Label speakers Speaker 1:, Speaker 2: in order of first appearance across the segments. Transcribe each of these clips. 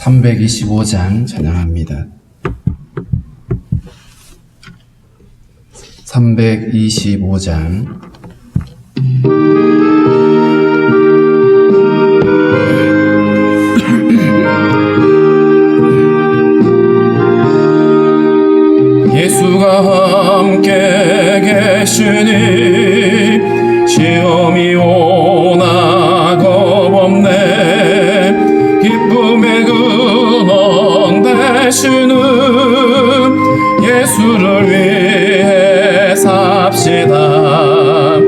Speaker 1: 325장 찬양합니다. 325장 예수가 함께 계시니 시험이 오나 겁없네. 기쁨의 근원 되시는 예수를 위해 삽시다.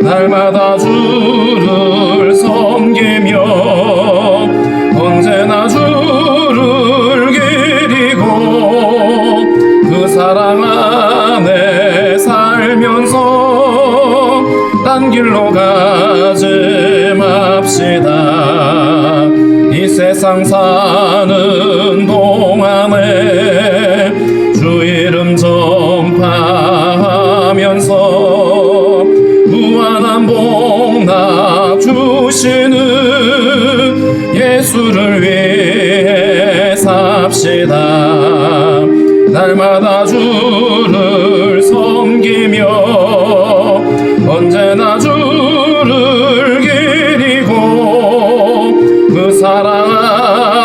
Speaker 1: 날마다 주를 섬기며 언제나 주를 기리고 그 사랑 안에 살면서 딴 길로 가지 맙시다. 이 세상 사는 동안에 주 이름 전파하면서 무한한 복락 주시는 예수를 위해 삽시다. 날마다 주를 섬기며 언제나 주를 기리고 그 사랑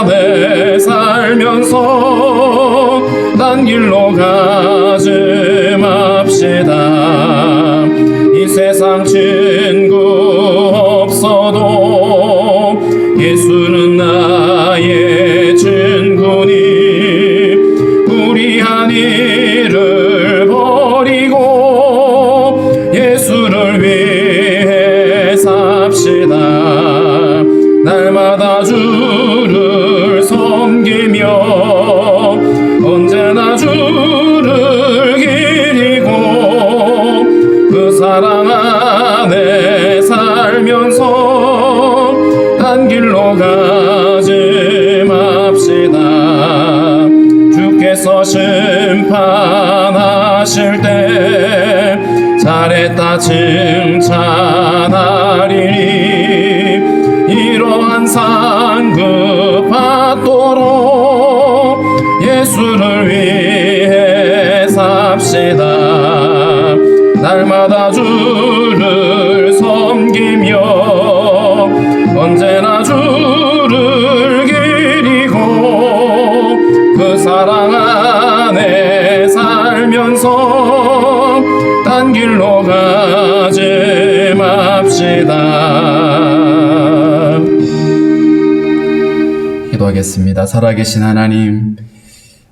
Speaker 1: 안에 살면서 딴 길로 가지 맙시다. 이 세상 친구 없어도 예수는 나의 친구니 무리한 일을 버리고 예수를 위해 삽시다. 날마다 주를 섬기며 언제나 주를 기리고 그 사랑 안에 살면서 딴 길로 가지 맙시다. 주께서 심판하실 때 잘했다 칭찬하리니 이러한 상급 받도록 예수를 위해 삽시다. 날마다 주를 섬기며 언제나 주를 기리고 그 사랑 안에 살면서 딴 길로 가지 맙시다. 기도하겠습니다. 살아계신 하나님,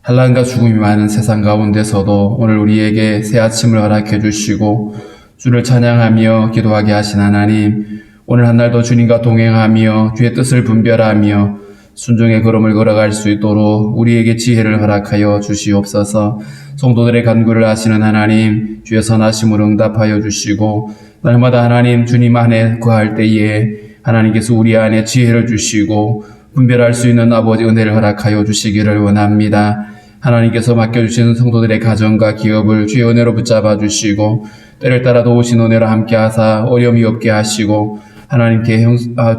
Speaker 1: 환난과 죽음이 많은 세상 가운데서도 오늘 우리에게 새 아침을 허락해 주시고 주를 찬양하며 기도하게 하신 하나님, 오늘 한날도 주님과 동행하며 주의 뜻을 분별하며 순종의 걸음을 걸어갈 수 있도록 우리에게 지혜를 허락하여 주시옵소서. 성도들의 간구를 하시는 하나님, 주의 선하심을 응답하여 주시고 날마다 하나님 주님 안에 거할 때에 하나님께서 우리 안에 지혜를 주시고 분별할 수 있는 아버지 은혜를 허락하여 주시기를 원합니다. 하나님께서 맡겨주시는 성도들의 가정과 기업을 주의 은혜로 붙잡아 주시고 때를 따라 도우신 은혜로 함께 하사 어려움이 없게 하시고 하나님께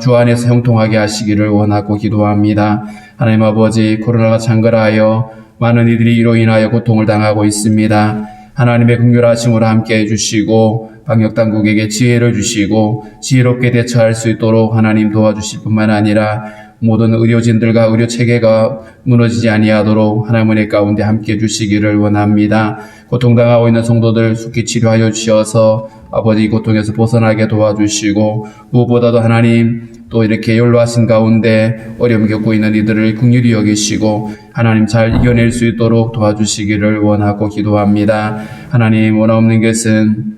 Speaker 1: 주 안에서 형통하게 하시기를 원하고 기도합니다. 하나님 아버지, 코로나가 창궐하여 많은 이들이 이로 인하여 고통을 당하고 있습니다. 하나님의 긍휼하심으로 함께 해주시고 방역당국에게 지혜를 주시고 지혜롭게 대처할 수 있도록 하나님 도와주실 뿐만 아니라 모든 의료진들과 의료체계가 무너지지 아니하도록 하나님 은혜 가운데 함께 해주시기를 원합니다. 고통당하고 있는 성도들 속히 치료하여 주셔서 아버지 고통에서 벗어나게 도와주시고 무엇보다도 하나님 또 이렇게 연로하신 가운데 어려움 겪고 있는 이들을 긍휼히 여기시고 하나님 잘 이겨낼 수 있도록 도와주시기를 원하고 기도합니다. 하나님 원없는 것은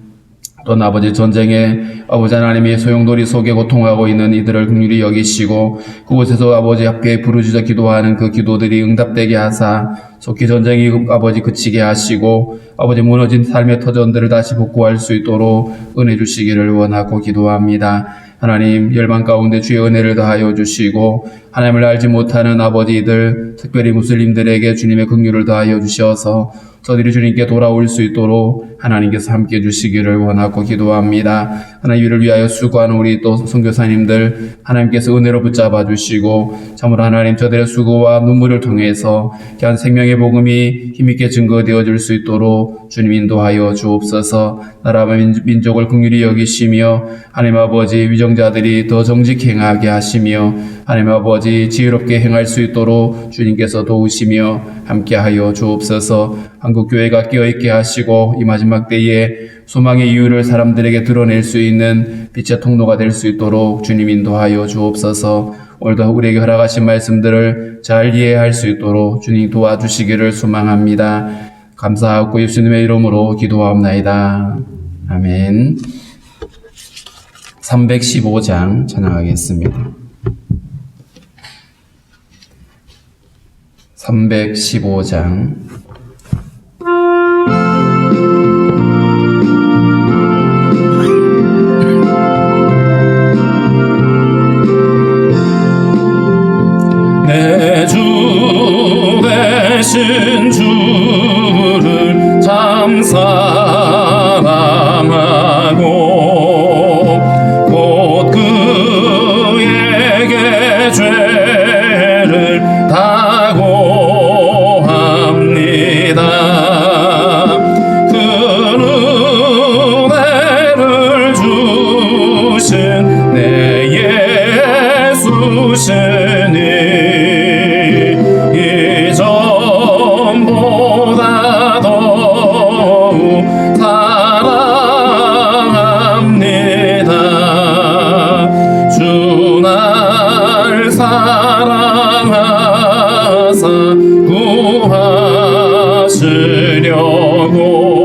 Speaker 1: 또 아버지 전쟁에 아버지 하나님이 소용돌이 속에 고통하고 있는 이들을 긍휼히 여기시고 그곳에서 아버지 앞에 부르짖어 기도하는 그 기도들이 응답되게 하사 속히 전쟁이 아버지 그치게 하시고 아버지 무너진 삶의 터전들을 다시 복구할 수 있도록 은혜 주시기를 원하고 기도합니다. 하나님 열방 가운데 주의 은혜를 더하여 주시고 하나님을 알지 못하는 아버지들 특별히 무슬림들에게 주님의 긍휼을 더하여 주셔서 저들이 주님께 돌아올 수 있도록 하나님께서 함께 해주시기를 원하고 기도합니다. 하나님 이를 위하여 수고하는 우리 또 선교사님들 하나님께서 은혜로 붙잡아 주시고 참으로 하나님 저들의 수고와 눈물을 통해서 귀한 생명의 복음이 힘있게 증거되어 줄 수 있도록 주님 인도하여 주옵소서. 나라와 민족을 긍휼히 여기시며 하나님 아버지 위정자들이 더 정직히 행하게 하시며 하나님 아버지 지혜롭게 행할 수 있도록 주님께서 도우시며 함께하여 주옵소서. 한국교회가 깨어있게 하시고 이 마지막 때에 소망의 이유를 사람들에게 드러낼 수 있는 빛의 통로가 될 수 있도록 주님 인도하여 주옵소서. 오늘도 우리에게 허락하신 말씀들을 잘 이해할 수 있도록 주님 도와주시기를 소망합니다. 감사하고 예수님의 이름으로 기도하옵나이다. 아멘. 315장 찬양하겠습니다. 315장
Speaker 2: 내 주 되신 주를 참 사랑하고 곧 그에게 죄를 다고 합니다. 그 은혜를 주신 내 예수시니 이전보다 더욱 사랑합니다. 주 날 사랑하사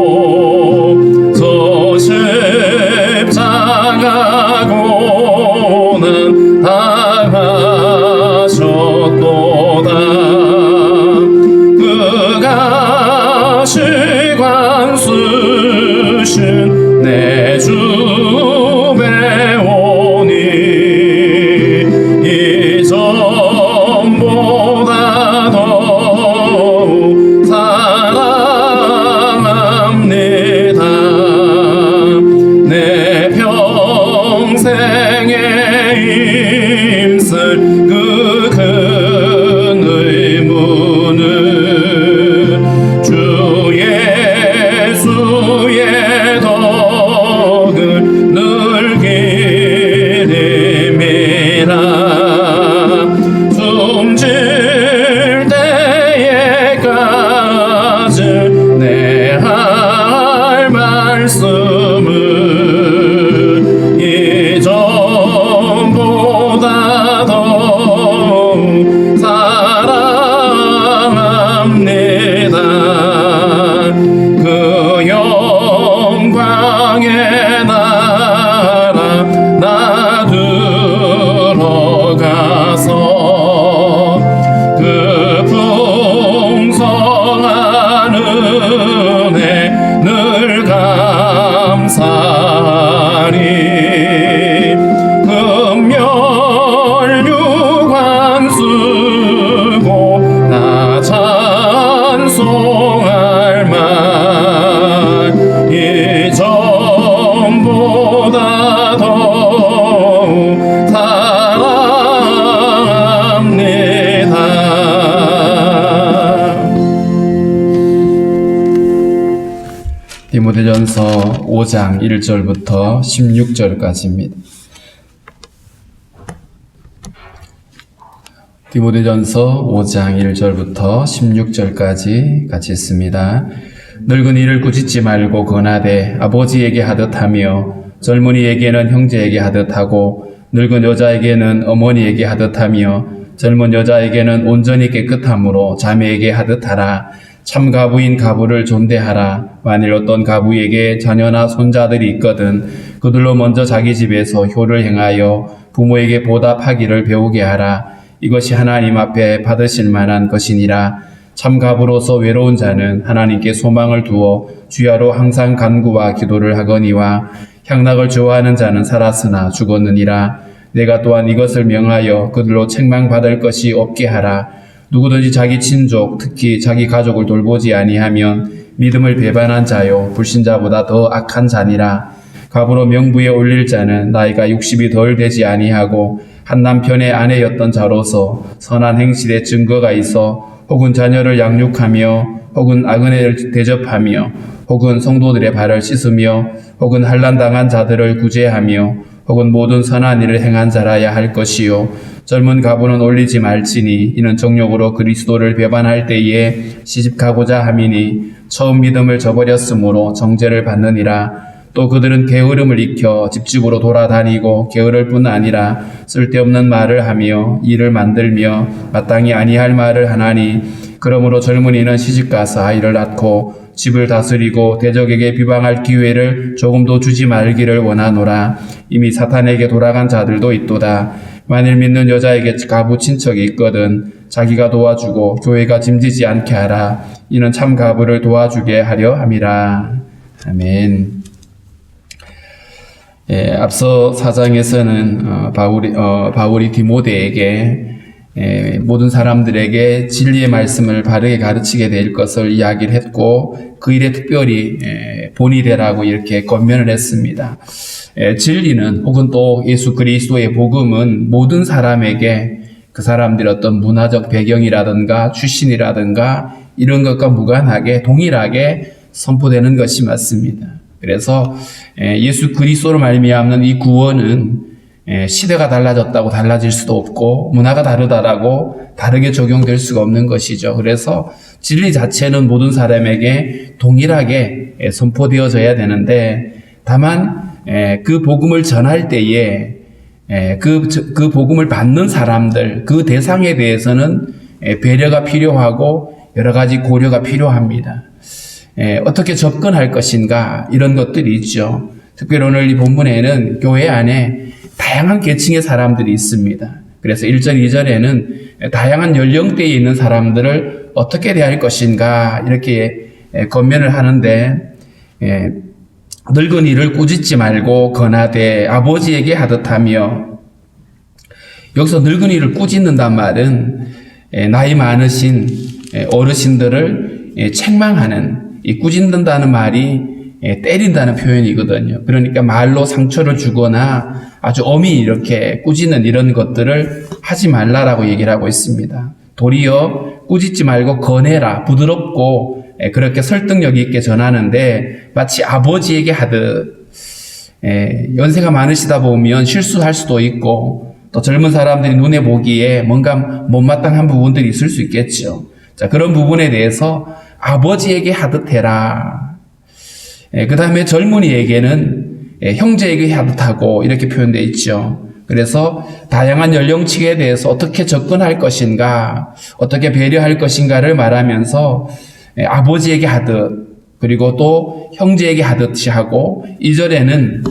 Speaker 2: 구하시려고 저 십자가고는 당하셨도다. 그가 시관 쓰신 내 주 배우니 이전보다 더욱 사랑합니다. 내 평생에 힘쓸 그 큰 의무는 주 예수의 덕을 늘 기림이라. 숨질 때에까지 내 할 말씀은 이전보다 더욱 사랑합니다. 그 영광의 나라 나 들어가서 그 풍성한 은혜 늘 감사하리. 금멸유관 쓰고 나 찬송할 만 이전보다 더욱 사랑합니다.
Speaker 1: 디모데전서 5장 1절부터 16절까지입니다. 디모데전서 5장 1절부터 16절까지 같이 있습니다. 늙은이를 꾸짖지 말고 권하되 아버지에게 하듯 하며 젊은이에게는 형제에게 하듯 하고 늙은 여자에게는 어머니에게 하듯 하며 젊은 여자에게는 온전히 깨끗함으로 자매에게 하듯 하라. 참 가부인 가부를 존대하라. 만일 어떤 가부에게 자녀나 손자들이 있거든 그들로 먼저 자기 집에서 효를 행하여 부모에게 보답하기를 배우게 하라. 이것이 하나님 앞에 받으실 만한 것이니라. 참 가부로서 외로운 자는 하나님께 소망을 두어 주야로 항상 간구와 기도를 하거니와 향락을 좋아하는 자는 살았으나 죽었느니라. 내가 또한 이것을 명하여 그들로 책망받을 것이 없게 하라. 누구든지 자기 친족 특히 자기 가족을 돌보지 아니하면 믿음을 배반한 자요 불신자보다 더 악한 자니라. 갑으로 명부에 올릴 자는 나이가 60이 덜 되지 아니하고 한 남편의 아내였던 자로서 선한 행실의 증거가 있어 혹은 자녀를 양육하며 혹은 아그네를 대접하며 혹은 성도들의 발을 씻으며 혹은 환난당한 자들을 구제하며 혹은 모든 선한 일을 행한 자라야 할 것이요 젊은 가부는 올리지 말지니 이는 정욕으로 그리스도를 배반할 때에 시집가고자 함이니 처음 믿음을 저버렸으므로 정죄를 받느니라. 또 그들은 게으름을 익혀 집집으로 돌아다니고 게으를 뿐 아니라 쓸데없는 말을 하며 일을 만들며 마땅히 아니할 말을 하나니 그러므로 젊은이는 시집가서 아이를 낳고 집을 다스리고 대적에게 비방할 기회를 조금도 주지 말기를 원하노라. 이미 사탄에게 돌아간 자들도 있도다. 만일 믿는 여자에게 가부 친척이 있거든 자기가 도와주고 교회가 짐지지 않게 하라. 이는 참 가부를 도와주게 하려 함이라. 아멘. 앞서 4장에서는 바울이 디모데에게 모든 사람들에게 진리의 말씀을 바르게 가르치게 될 것을 이야기를 했고 그 일에 특별히 본이 되라고 이렇게 권면을 했습니다. 진리는 혹은 또 예수 그리스도의 복음은 모든 사람에게 그 사람들의 어떤 문화적 배경이라든가 출신이라든가 이런 것과 무관하게 동일하게 선포되는 것이 맞습니다. 그래서 예수 그리스도로 말미암는 이 구원은 시대가 달라졌다고 달라질 수도 없고 문화가 다르다라고 다르게 적용될 수가 없는 것이죠. 그래서 진리 자체는 모든 사람에게 동일하게 선포되어져야 되는데 다만 그 복음을 전할 때에 그 복음을 받는 사람들 그 대상에 대해서는 배려가 필요하고 여러 가지 고려가 필요합니다. 어떻게 접근할 것인가 이런 것들이 있죠. 특별히 오늘 이 본문에는 교회 안에 다양한 계층의 사람들이 있습니다. 그래서 1절, 2절에는 다양한 연령대에 있는 사람들을 어떻게 대할 것인가 이렇게 권면을 하는데 늙은이를 꾸짖지 말고 권하되 아버지에게 하듯하며 여기서 늙은이를 꾸짖는단 말은 나이 많으신 어르신들을 책망하는 이 꾸짖는다는 말이 때린다는 표현이거든요. 그러니까 말로 상처를 주거나 아주 엄히 이렇게 꾸짖는 이런 것들을 하지 말라라고 얘기를 하고 있습니다. 도리어 꾸짖지 말고 권해라. 부드럽고 그렇게 설득력 있게 전하는데 마치 아버지에게 하듯 연세가 많으시다 보면 실수할 수도 있고 또 젊은 사람들이 눈에 보기에 뭔가 못마땅한 부분들이 있을 수 있겠죠. 자, 그런 부분에 대해서 아버지에게 하듯 해라. 그 다음에 젊은이에게는 형제에게 하듯하고 이렇게 표현되어 있죠. 그래서 다양한 연령층에 대해서 어떻게 접근할 것인가, 어떻게 배려할 것인가를 말하면서 아버지에게 하듯 그리고 또 형제에게 하듯이 하고 2절에는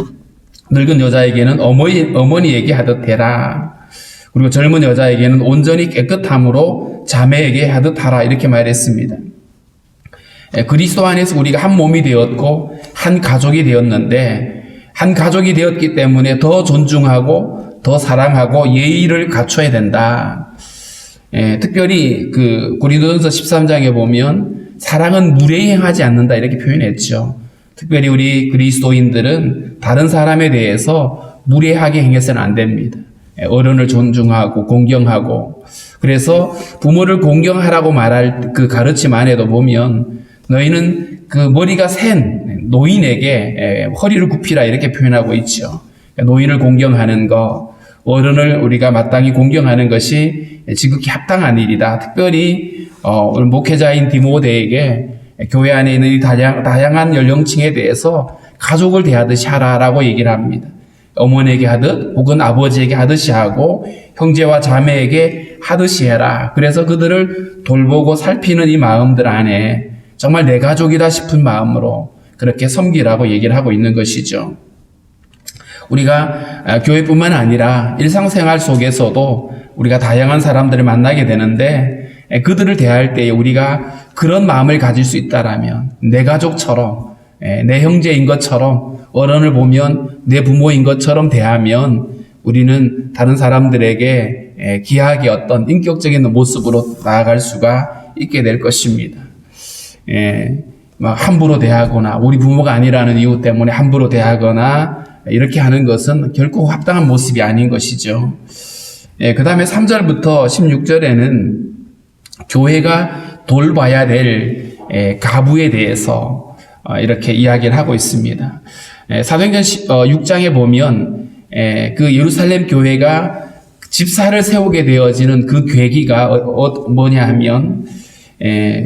Speaker 1: 늙은 여자에게는 어머니에게 하듯 해라. 그리고 젊은 여자에게는 온전히 깨끗함으로 자매에게 하듯 하라 이렇게 말했습니다. 그리스도 안에서 우리가 한 몸이 되었고 한 가족이 되었는데 한 가족이 되었기 때문에 더 존중하고 더 사랑하고 예의를 갖춰야 된다. 특별히 그 고린도전서 13장에 보면 사랑은 무례히 행하지 않는다 이렇게 표현했죠. 특별히 우리 그리스도인들은 다른 사람에 대해서 무례하게 행해서는 안 됩니다. 어른을 존중하고 공경하고 그래서 부모를 공경하라고 말할 그 가르침 안에도 보면 너희는 그 머리가 센 노인에게 허리를 굽히라 이렇게 표현하고 있죠. 노인을 공경하는 것, 어른을 우리가 마땅히 공경하는 것이 지극히 합당한 일이다. 특별히 오늘 목회자인 디모데에게 교회 안에 있는 이 다양한 연령층에 대해서 가족을 대하듯이 하라라고 얘기를 합니다. 어머니에게 하듯 혹은 아버지에게 하듯이 하고 형제와 자매에게 하듯이 해라. 그래서 그들을 돌보고 살피는 이 마음들 안에 정말 내 가족이다 싶은 마음으로 그렇게 섬기라고 얘기를 하고 있는 것이죠. 우리가 교회뿐만 아니라 일상생활 속에서도 우리가 다양한 사람들을 만나게 되는데 그들을 대할 때에 우리가 그런 마음을 가질 수 있다라면 내 가족처럼 내 형제인 것처럼 어른을 보면 내 부모인 것처럼 대하면 우리는 다른 사람들에게 귀하게 어떤 인격적인 모습으로 나아갈 수가 있게 될 것입니다. 막 함부로 대하거나 우리 부모가 아니라는 이유 때문에 함부로 대하거나 이렇게 하는 것은 결코 합당한 모습이 아닌 것이죠. 그 다음에 3절부터 16절에는 교회가 돌봐야 될 가부에 대해서 이렇게 이야기를 하고 있습니다. 사도행전 6장에 보면 그 예루살렘 교회가 집사를 세우게 되어지는 그 계기가 뭐냐 하면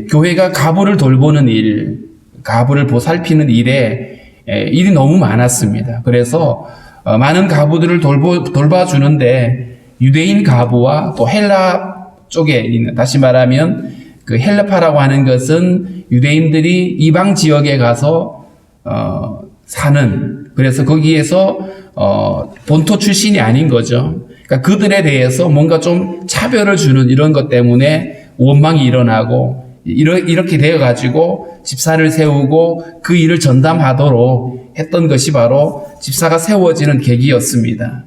Speaker 1: 교회가 가부를 돌보는 일, 가부를 보살피는 일이 너무 많았습니다. 그래서 많은 가부들을 돌봐주는데 유대인 가부와 또 헬라 쪽에 있는, 다시 말하면 그 헬라파라고 하는 것은 유대인들이 이방 지역에 가서 사는, 그래서 거기에서 본토 출신이 아닌 거죠. 그러니까 그들에 대해서 뭔가 좀 차별을 주는 이런 것 때문에 원망이 일어나고 이렇게 되어가지고 집사를 세우고 그 일을 전담하도록 했던 것이 바로 집사가 세워지는 계기였습니다.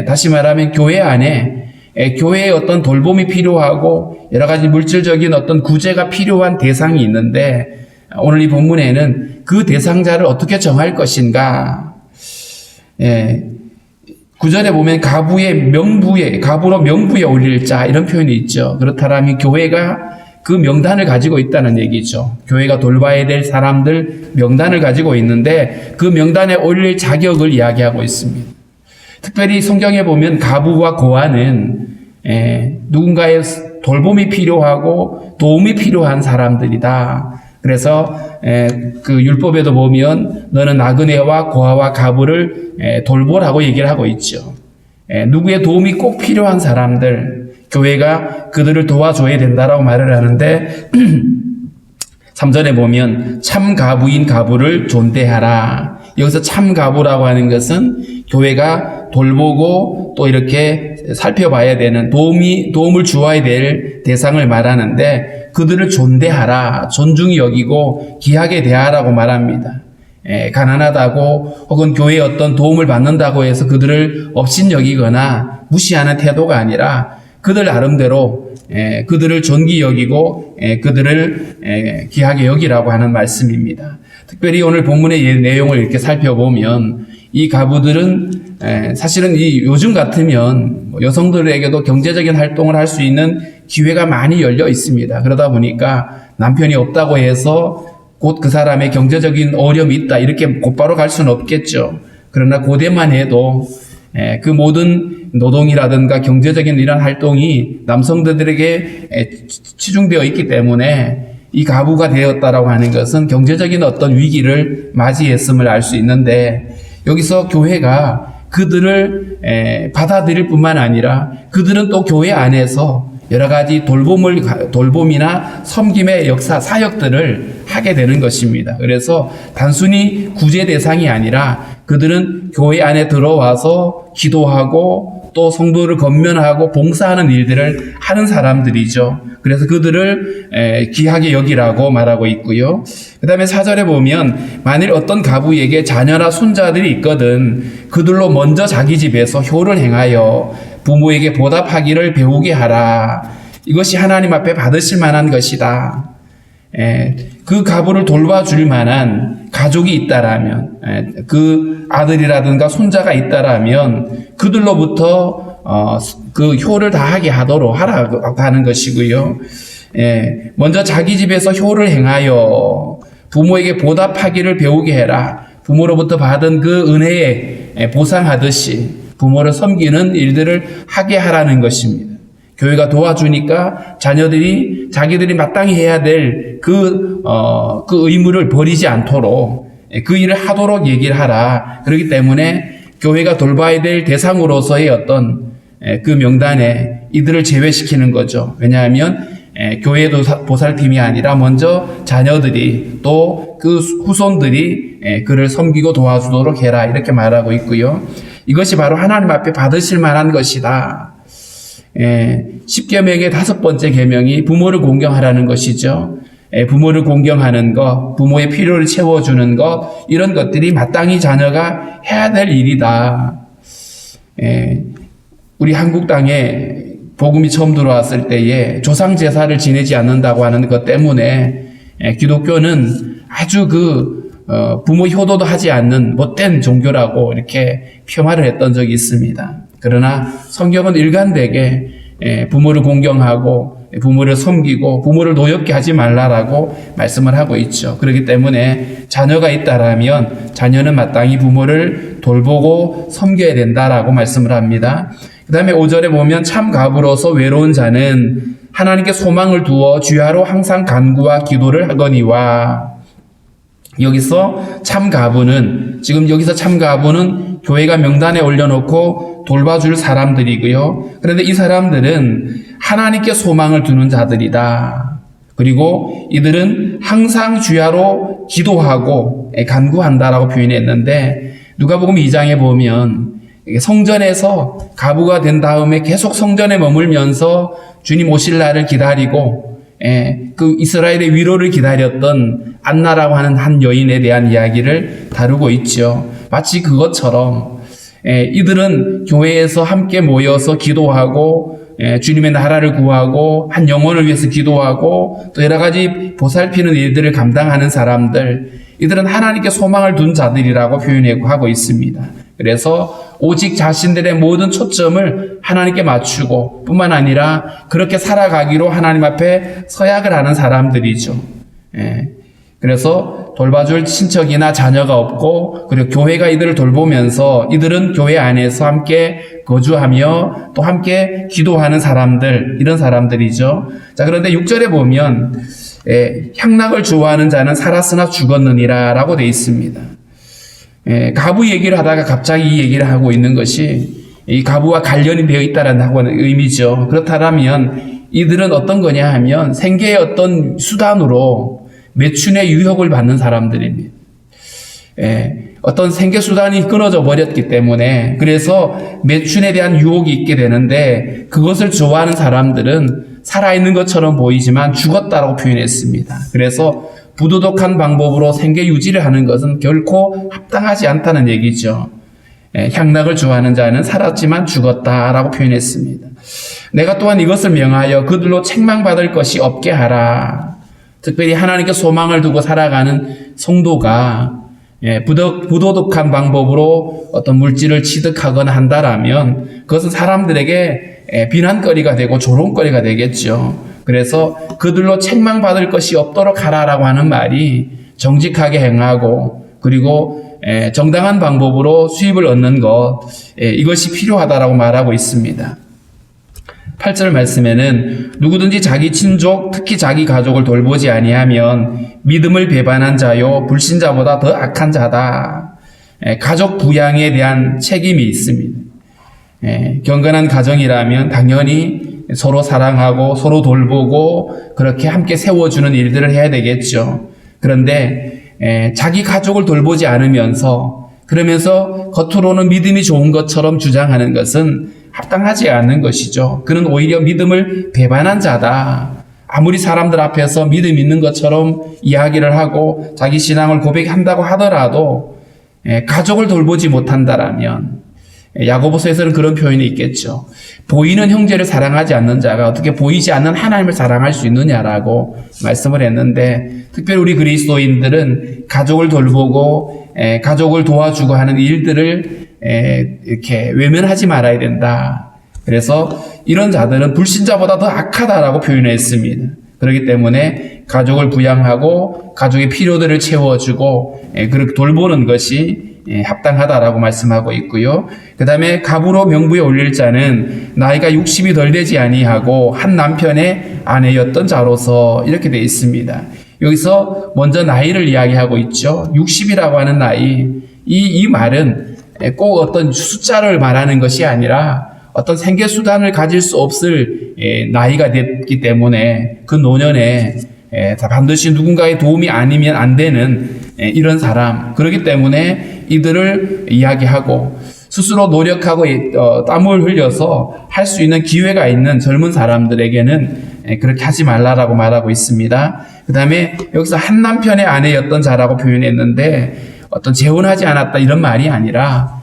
Speaker 1: 다시 말하면 교회 안에 교회에 어떤 돌봄이 필요하고 여러 가지 물질적인 어떤 구제가 필요한 대상이 있는데 오늘 이 본문에는 그 대상자를 어떻게 정할 것인가. 9절에 보면 가부로 명부에 올릴 자 이런 표현이 있죠. 그렇다면 교회가 그 명단을 가지고 있다는 얘기죠. 교회가 돌봐야 될 사람들 명단을 가지고 있는데 그 명단에 올릴 자격을 이야기하고 있습니다. 특별히 성경에 보면 가부와 고아는 누군가의 돌봄이 필요하고 도움이 필요한 사람들이다. 그래서 그 율법에도 보면 너는 나그네와 고아와 가부를 돌보라고 얘기를 하고 있죠. 누구의 도움이 꼭 필요한 사람들, 교회가 그들을 도와줘야 된다라고 말을 하는데 3절에 보면 참 가부인 가부를 존대하라. 여기서 참 가부라고 하는 것은 교회가 돌보고 또 이렇게 살펴봐야 되는 도움을 주어야 될 대상을 말하는데 그들을 존대하라, 존중히 여기고 귀하게 대하라고 말합니다. 가난하다고 혹은 교회에 어떤 도움을 받는다고 해서 그들을 업신여기거나 무시하는 태도가 아니라 그들 나름대로 그들을 존귀 여기고 그들을 귀하게 여기라고 하는 말씀입니다. 특별히 오늘 본문의 내용을 이렇게 살펴보면 이 가부들은 사실은 요즘 같으면 여성들에게도 경제적인 활동을 할 수 있는 기회가 많이 열려 있습니다. 그러다 보니까 남편이 없다고 해서 곧 그 사람의 경제적인 어려움이 있다 이렇게 곧바로 갈 수는 없겠죠. 그러나 고대만 해도 그 모든 노동이라든가 경제적인 이런 활동이 남성들에게 치중되어 있기 때문에 이 가부가 되었다라고 하는 것은 경제적인 어떤 위기를 맞이했음을 알 수 있는데 여기서 교회가 그들을 받아들일 뿐만 아니라 그들은 또 교회 안에서 여러 가지 돌봄이나 섬김의 역사, 사역들을 하게 되는 것입니다. 그래서 단순히 구제 대상이 아니라 그들은 교회 안에 들어와서 기도하고 또 성도를 건면하고 봉사하는 일들을 하는 사람들이죠. 그래서 그들을 귀하게 여기라고 말하고 있고요. 그 다음에 4절에 보면 만일 어떤 가부에게 자녀나 손자들이 있거든 그들로 먼저 자기 집에서 효를 행하여 부모에게 보답하기를 배우게 하라. 이것이 하나님 앞에 받으실 만한 것이다. 그 가부를 돌봐줄 만한 가족이 있다라면, 그 아들이라든가 손자가 있다라면 그들로부터 그 효를 다하게 하도록 하라고 하는 것이고요. 먼저 자기 집에서 효를 행하여 부모에게 보답하기를 배우게 해라. 부모로부터 받은 그 은혜에 보상하듯이 부모를 섬기는 일들을 하게 하라는 것입니다. 교회가 도와주니까 자녀들이 자기들이 마땅히 해야 될 그 의무를 버리지 않도록 그 일을 하도록 얘기를 하라. 그렇기 때문에 교회가 돌봐야 될 대상으로서의 어떤 그 명단에 이들을 제외시키는 거죠. 왜냐하면 교회 보살핌이 아니라 먼저 자녀들이 또 그 후손들이 그를 섬기고 도와주도록 해라. 이렇게 말하고 있고요. 이것이 바로 하나님 앞에 받으실 만한 것이다. 10계명의 5번째 계명이 부모를 공경하라는 것이죠. 부모를 공경하는 것, 부모의 필요를 채워주는 것, 이런 것들이 마땅히 자녀가 해야 될 일이다. 우리 한국 땅에 복음이 처음 들어왔을 때에 조상 제사를 지내지 않는다고 하는 것 때문에 기독교는 아주 부모 효도도 하지 않는 못된 종교라고 이렇게 폄하를 했던 적이 있습니다. 그러나 성경은 일관되게 부모를 공경하고 부모를 섬기고 부모를 노엽게 하지 말라라고 말씀을 하고 있죠. 그렇기 때문에 자녀가 있다라면 자녀는 마땅히 부모를 돌보고 섬겨야 된다라고 말씀을 합니다. 그 다음에 5절에 보면 참 가부로서 외로운 자는 하나님께 소망을 두어 주야로 항상 간구와 기도를 하거니와. 여기서 참 가부는, 지금 여기서 참 가부는 교회가 명단에 올려놓고 돌봐줄 사람들이고요. 그런데 이 사람들은 하나님께 소망을 두는 자들이다. 그리고 이들은 항상 주야로 기도하고 간구한다라고 표현했는데, 누가복음 2장에 보면 성전에서 가부가 된 다음에 계속 성전에 머물면서 주님 오실 날을 기다리고 그 이스라엘의 위로를 기다렸던 안나라고 하는 한 여인에 대한 이야기를 다루고 있죠. 마치 그것처럼 이들은 교회에서 함께 모여서 기도하고 주님의 나라를 구하고 한 영혼을 위해서 기도하고 또 여러 가지 보살피는 일들을 감당하는 사람들, 이들은 하나님께 소망을 둔 자들이라고 표현하고 있습니다. 그래서 오직 자신들의 모든 초점을 하나님께 맞추고 뿐만 아니라 그렇게 살아가기로 하나님 앞에 서약을 하는 사람들이죠. 그래서 돌봐줄 친척이나 자녀가 없고, 그리고 교회가 이들을 돌보면서 이들은 교회 안에서 함께 거주하며 또 함께 기도하는 사람들, 이런 사람들이죠. 자, 그런데 6절에 보면 향락을 좋아하는 자는 살았으나 죽었느니라 라고 되어 있습니다. 가부 얘기를 하다가 갑자기 이 얘기를 하고 있는 것이 이 가부와 관련이 되어 있다는 의미죠. 그렇다면 이들은 어떤 거냐 하면 생계의 어떤 수단으로 매춘의 유혹을 받는 사람들입니다. 어떤 생계 수단이 끊어져 버렸기 때문에, 그래서 매춘에 대한 유혹이 있게 되는데, 그것을 좋아하는 사람들은 살아있는 것처럼 보이지만 죽었다라고 표현했습니다. 그래서 부도덕한 방법으로 생계 유지를 하는 것은 결코 합당하지 않다는 얘기죠. 향락을 좋아하는 자는 살았지만 죽었다라고 표현했습니다. 내가 또한 이것을 명하여 그들로 책망받을 것이 없게 하라. 특별히 하나님께 소망을 두고 살아가는 성도가 부도덕한 방법으로 어떤 물질을 취득하거나 한다라면 그것은 사람들에게 비난거리가 되고 조롱거리가 되겠죠. 그래서 그들로 책망받을 것이 없도록 하라라고 하는 말이 정직하게 행하고, 그리고 정당한 방법으로 수입을 얻는 것, 이것이 필요하다라고 말하고 있습니다. 8절 말씀에는 누구든지 자기 친족, 특히 자기 가족을 돌보지 아니하면 믿음을 배반한 자요 불신자보다 더 악한 자다. 가족 부양에 대한 책임이 있습니다. 경건한 가정이라면 당연히 서로 사랑하고 서로 돌보고 그렇게 함께 세워주는 일들을 해야 되겠죠. 그런데 자기 가족을 돌보지 않으면서, 그러면서 겉으로는 믿음이 좋은 것처럼 주장하는 것은 합당하지 않는 것이죠. 그는 오히려 믿음을 배반한 자다. 아무리 사람들 앞에서 믿음 있는 것처럼 이야기를 하고 자기 신앙을 고백한다고 하더라도 가족을 돌보지 못한다라면, 야고보서에서는 그런 표현이 있겠죠. 보이는 형제를 사랑하지 않는 자가 어떻게 보이지 않는 하나님을 사랑할 수 있느냐라고 말씀을 했는데, 특별히 우리 그리스도인들은 가족을 돌보고 가족을 도와주고 하는 일들을 이렇게 외면하지 말아야 된다. 그래서 이런 자들은 불신자보다 더 악하다라고 표현했습니다. 그렇기 때문에 가족을 부양하고 가족의 필요들을 채워주고 그렇게 돌보는 것이 합당하다라고 말씀하고 있고요. 그 다음에 가부로 명부에 올릴 자는 나이가 60이 덜 되지 아니하고 한 남편의 아내였던 자로서, 이렇게 되어 있습니다. 여기서 먼저 나이를 이야기하고 있죠. 60이라고 하는 나이, 이 말은 꼭 어떤 숫자를 말하는 것이 아니라 어떤 생계수단을 가질 수 없을 나이가 됐기 때문에 그 노년에 반드시 누군가의 도움이 아니면 안 되는 이런 사람, 그렇기 때문에 이들을 이야기하고 스스로 노력하고 땀을 흘려서 할 수 있는 기회가 있는 젊은 사람들에게는 그렇게 하지 말라라고 말하고 있습니다. 그 다음에 여기서 한 남편의 아내였던 자라고 표현했는데 어떤 재혼하지 않았다 이런 말이 아니라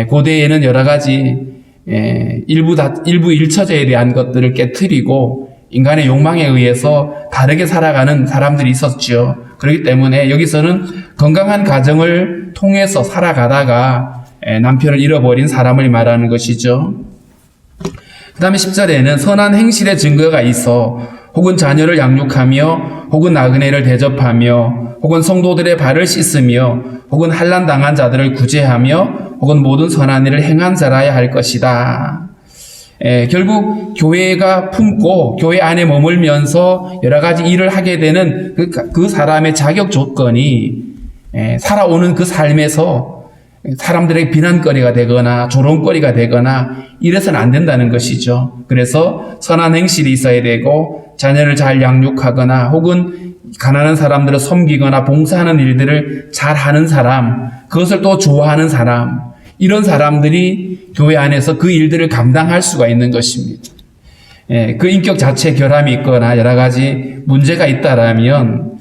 Speaker 1: 고대에는 여러 가지 일부 일처제에 대한 것들을 깨트리고 인간의 욕망에 의해서 다르게 살아가는 사람들이 있었죠. 그렇기 때문에 여기서는 건강한 가정을 통해서 살아가다가 남편을 잃어버린 사람을 말하는 것이죠. 그 다음에 10절에는 선한 행실의 증거가 있어 혹은 자녀를 양육하며 혹은 나그네를 대접하며 혹은 성도들의 발을 씻으며 혹은 환난 당한 자들을 구제하며 혹은 모든 선한 일을 행한 자라야 할 것이다. 결국 교회가 품고 교회 안에 머물면서 여러 가지 일을 하게 되는 그 사람의 자격 조건이 살아오는 그 삶에서 사람들에게 비난거리가 되거나 조롱거리가 되거나 이래서는 안 된다는 것이죠. 그래서 선한 행실이 있어야 되고 자녀를 잘 양육하거나 혹은 가난한 사람들을 섬기거나 봉사하는 일들을 잘 하는 사람, 그것을 또 좋아하는 사람, 이런 사람들이 교회 안에서 그 일들을 감당할 수가 있는 것입니다. 그 인격 자체 결함이 있거나 여러 가지 문제가 있다라면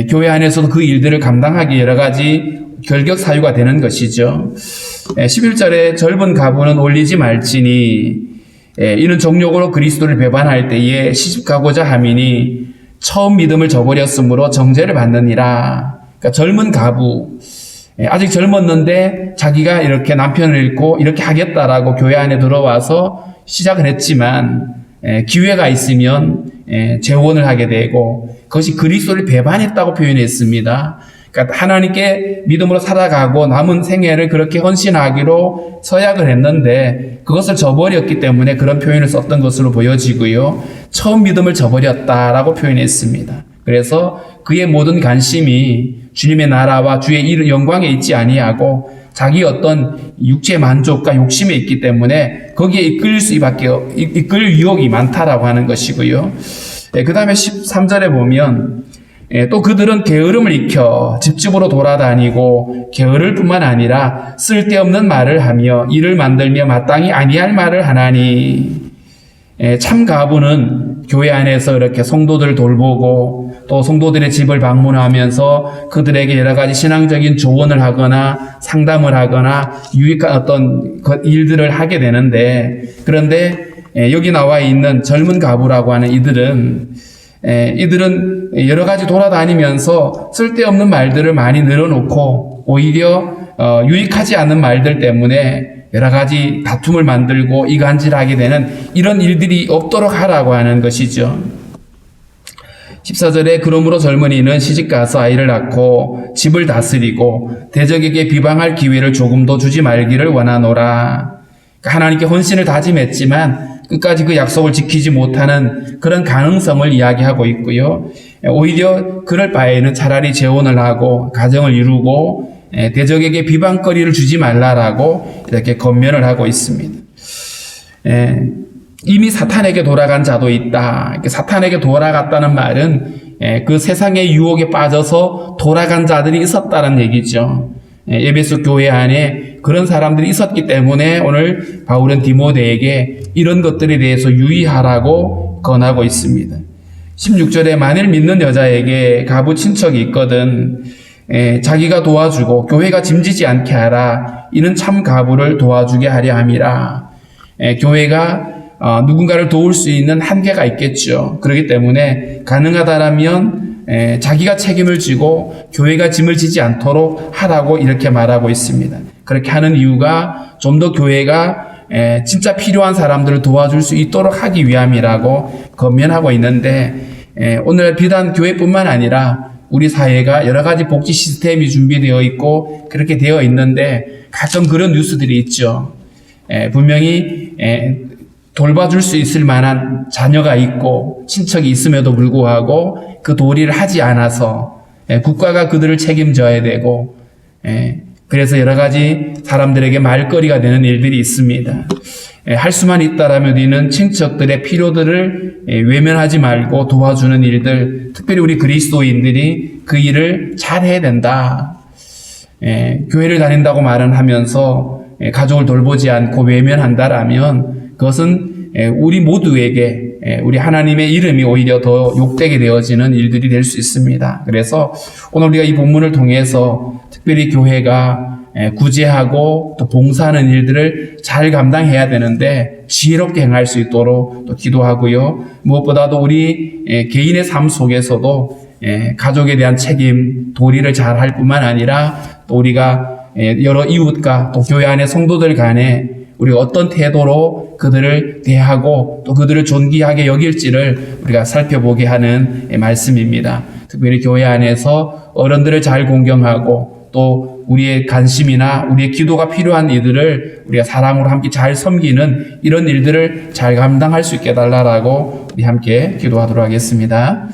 Speaker 1: 교회 안에서도 그 일들을 감당하기 여러 가지 결격 사유가 되는 것이죠. 11절에 젊은 가부는 올리지 말지니 이는 정욕으로 그리스도를 배반할 때에 시집가고자 함이니 처음 믿음을 저버렸으므로 정죄를 받느니라. 그러니까 젊은 가부, 아직 젊었는데 자기가 이렇게 남편을 잃고 이렇게 하겠다라고 교회 안에 들어와서 시작을 했지만 기회가 있으면 재혼을 하게 되고 그것이 그리스도를 배반했다고 표현했습니다. 그러니까 하나님께 믿음으로 살아가고 남은 생애를 그렇게 헌신하기로 서약을 했는데 그것을 저버렸기 때문에 그런 표현을 썼던 것으로 보여지고요. 처음 믿음을 저버렸다라고 표현했습니다. 그래서 그의 모든 관심이 주님의 나라와 주의 영광에 있지 아니하고 자기 어떤 육체 만족과 욕심에 있기 때문에 거기에 이끌 유혹이 많다라고 하는 것이고요. 그 다음에 13절에 보면 또 그들은 게으름을 익혀 집집으로 돌아다니고 게으를 뿐만 아니라 쓸데없는 말을 하며 일을 만들며 마땅히 아니할 말을 하나니. 참 가부는 교회 안에서 이렇게 성도들을 돌보고 또 성도들의 집을 방문하면서 그들에게 여러 가지 신앙적인 조언을 하거나 상담을 하거나 유익한 어떤 일들을 하게 되는데, 그런데 여기 나와 있는 젊은 가부라고 하는 이들은 여러 가지 돌아다니면서 쓸데없는 말들을 많이 늘어놓고 오히려 유익하지 않는 말들 때문에 여러 가지 다툼을 만들고 이간질하게 되는 이런 일들이 없도록 하라고 하는 것이죠. 14절에 그러므로 젊은이는 시집가서 아이를 낳고 집을 다스리고 대적에게 비방할 기회를 조금도 주지 말기를 원하노라. 하나님께 헌신을 다짐했지만 끝까지 그 약속을 지키지 못하는 그런 가능성을 이야기하고 있고요. 오히려 그럴 바에는 차라리 재혼을 하고 가정을 이루고 대적에게 비방거리를 주지 말라라고 이렇게 권면을 하고 있습니다. 이미 사탄에게 돌아간 자도 있다. 사탄에게 돌아갔다는 말은 그 세상의 유혹에 빠져서 돌아간 자들이 있었다는 얘기죠. 에베소 교회 안에 그런 사람들이 있었기 때문에 오늘 바울은 디모데에게 이런 것들에 대해서 유의하라고 권하고 있습니다. 16절에 만일 믿는 여자에게 가부 친척이 있거든 자기가 도와주고 교회가 짐지지 않게 하라. 이는 참 가부를 도와주게 하려 함이라. 교회가 누군가를 도울 수 있는 한계가 있겠죠. 그렇기 때문에 가능하다라면 자기가 책임을 지고 교회가 짐을 지지 않도록 하라고 이렇게 말하고 있습니다. 그렇게 하는 이유가 좀 더 교회가 진짜 필요한 사람들을 도와줄 수 있도록 하기 위함이라고 권면하고 있는데, 오늘 비단 교회뿐만 아니라 우리 사회가 여러 가지 복지 시스템이 준비되어 있고 그렇게 되어 있는데 가끔 그런 뉴스들이 있죠. 분명히 돌봐줄 수 있을 만한 자녀가 있고 친척이 있음에도 불구하고 그 도리를 하지 않아서 국가가 그들을 책임져야 되고 그래서 여러 가지 사람들에게 말거리가 되는 일들이 있습니다. 할 수만 있다라면 우리는 친척들의 필요들을 외면하지 말고 도와주는 일들, 특별히 우리 그리스도인들이 그 일을 잘 해야 된다. 교회를 다닌다고 말은 하면서 가족을 돌보지 않고 외면한다라면 그것은 우리 모두에게 우리 하나님의 이름이 오히려 더 욕되게 되어지는 일들이 될 수 있습니다. 그래서 오늘 우리가 이 본문을 통해서 특별히 교회가 구제하고 또 봉사하는 일들을 잘 감당해야 되는데 지혜롭게 행할 수 있도록 또 기도하고요. 무엇보다도 우리 개인의 삶 속에서도 가족에 대한 책임, 도리를 잘 할 뿐만 아니라 또 우리가 여러 이웃과 또 교회 안의 성도들 간에 우리가 어떤 태도로 그들을 대하고 또 그들을 존귀하게 여길지를 우리가 살펴보게 하는 말씀입니다. 특별히 교회 안에서 어른들을 잘 공경하고 또 우리의 관심이나 우리의 기도가 필요한 이들을 우리가 사랑으로 함께 잘 섬기는 이런 일들을 잘 감당할 수 있게 해달라고 우리 함께 기도하도록 하겠습니다.